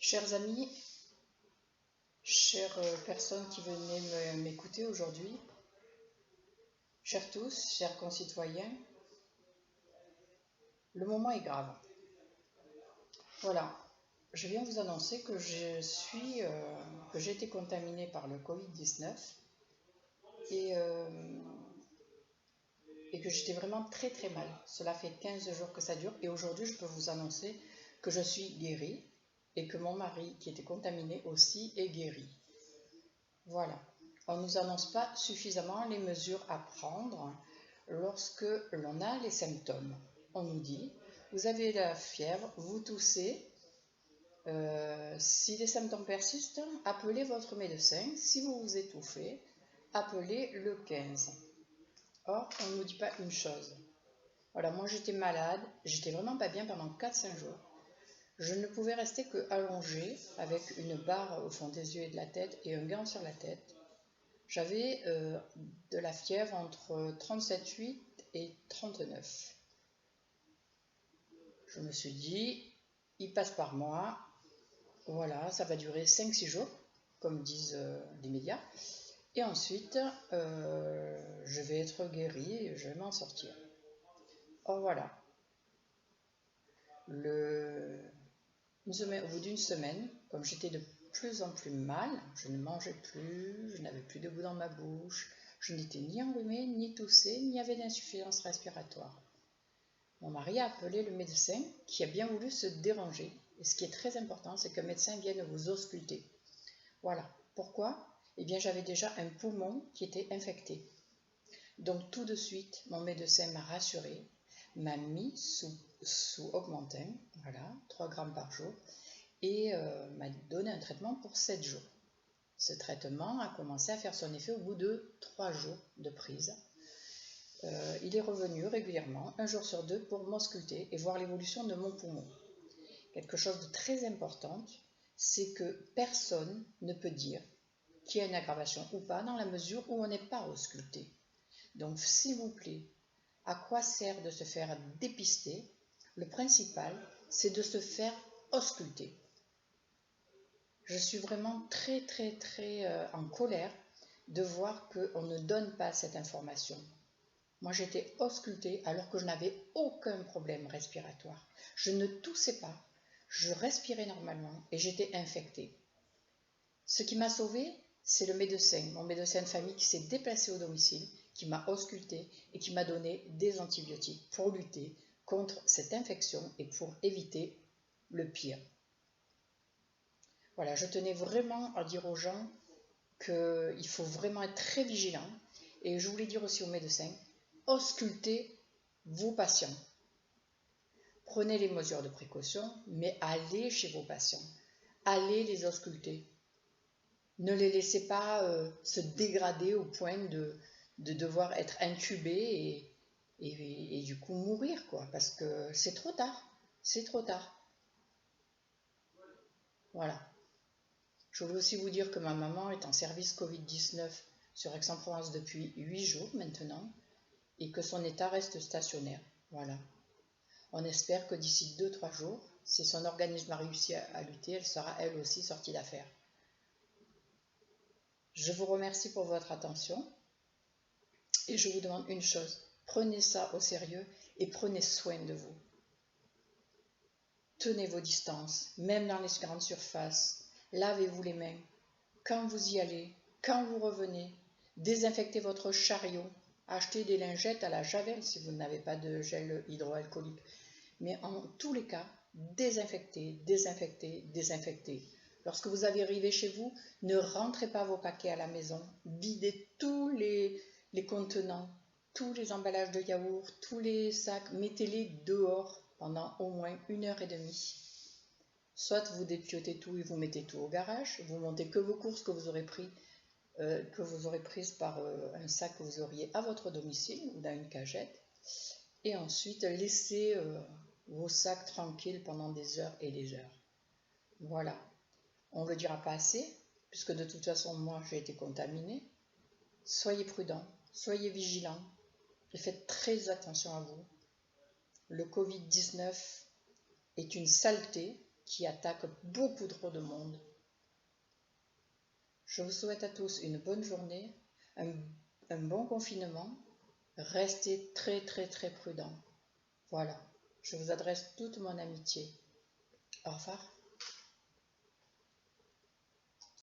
Chers amis, chères personnes qui venaient m'écouter aujourd'hui, chers tous, chers concitoyens, le moment est grave. Voilà, je viens vous annoncer que j'ai été contaminée par le Covid-19 et que j'étais vraiment très très mal. Cela fait 15 jours que ça dure et aujourd'hui je peux vous annoncer que je suis guérie et que mon mari qui était contaminé aussi est guéri. Voilà. On ne nous annonce pas suffisamment les mesures à prendre lorsque l'on a les symptômes. On nous dit, vous avez la fièvre, vous toussez, si les symptômes persistent, appelez votre médecin. Si vous vous étouffez, appelez le 15. Or, on ne nous dit pas une chose. Voilà, moi j'étais malade, j'étais vraiment pas bien pendant 4-5 jours. Je ne pouvais rester que allongée avec une barre au fond des yeux et de la tête et un gant sur la tête. J'avais de la fièvre entre 37,8 et 39. Je me suis dit, il passe par moi, voilà, ça va durer 5-6 jours, comme disent les médias. Et ensuite, je vais être guérie et je vais m'en sortir. Or voilà, au bout d'une semaine, comme j'étais de plus en plus mal, je ne mangeais plus, je n'avais plus de goût dans ma bouche, je n'étais ni enrhumée, ni toussée, ni avait d'insuffisance respiratoire. Mon mari a appelé le médecin qui a bien voulu se déranger. Et ce qui est très important, c'est qu'un médecin vienne vous ausculter. Voilà. Pourquoi ? Eh bien, j'avais déjà un poumon qui était infecté. Donc, tout de suite, mon médecin m'a rassuré, m'a mis sous augmentin, voilà, 3 grammes par jour, et m'a donné un traitement pour 7 jours. Ce traitement a commencé à faire son effet au bout de 3 jours de prise. Il est revenu régulièrement, 1 jour sur 2, pour m'ausculter et voir l'évolution de mon poumon. Quelque chose de très important, c'est que personne ne peut dire qu'il y a une aggravation ou pas dans la mesure où on n'est pas ausculté. Donc, s'il vous plaît, à quoi sert de se faire dépister ? Le principal, c'est de se faire ausculter. Je suis vraiment très en colère de voir qu'on ne donne pas cette information. Moi, j'étais auscultée alors que je n'avais aucun problème respiratoire. Je ne toussais pas, je respirais normalement et j'étais infectée. Ce qui m'a sauvée, c'est le médecin, mon médecin de famille qui s'est déplacé au domicile, qui m'a auscultée et qui m'a donné des antibiotiques pour lutter contre cette infection et pour éviter le pire. Voilà, je tenais vraiment à dire aux gens qu'il faut vraiment être très vigilant et je voulais dire aussi aux médecins, auscultez vos patients. Prenez les mesures de précaution, mais allez chez vos patients. Allez les ausculter. Ne les laissez pas se dégrader au point de devoir être intubés et du coup mourir, quoi, parce que c'est trop tard. C'est trop tard. Voilà. Je voulais aussi vous dire que ma maman est en service Covid-19 sur Aix-en-Provence depuis 8 jours maintenant et que son état reste stationnaire. Voilà. On espère que d'ici 2-3 jours, si son organisme a réussi à lutter, elle sera elle aussi sortie d'affaire. Je vous remercie pour votre attention et je vous demande une chose, prenez ça au sérieux et prenez soin de vous. Tenez vos distances, même dans les grandes surfaces, lavez-vous les mains. Quand vous y allez, quand vous revenez, désinfectez votre chariot, achetez des lingettes à la Javel si vous n'avez pas de gel hydroalcoolique. Mais en tous les cas, désinfectez, désinfectez, désinfectez. Lorsque vous arrivez chez vous, ne rentrez pas vos paquets à la maison. Videz tous les contenants, tous les emballages de yaourt, tous les sacs, mettez-les dehors pendant au moins 1h30. Soit vous dépiotez tout et vous mettez tout au garage, vous montez que vos courses que vous aurez prises par un sac que vous auriez à votre domicile ou dans une cagette. Et ensuite, laissez vos sacs tranquilles pendant des heures et des heures. Voilà. On ne le dira pas assez, puisque de toute façon, moi, j'ai été contaminée. Soyez prudents, soyez vigilants et faites très attention à vous. Le Covid-19 est une saleté qui attaque beaucoup trop de monde. Je vous souhaite à tous une bonne journée, un bon confinement. Restez très très très prudents. Voilà, je vous adresse toute mon amitié. Au revoir.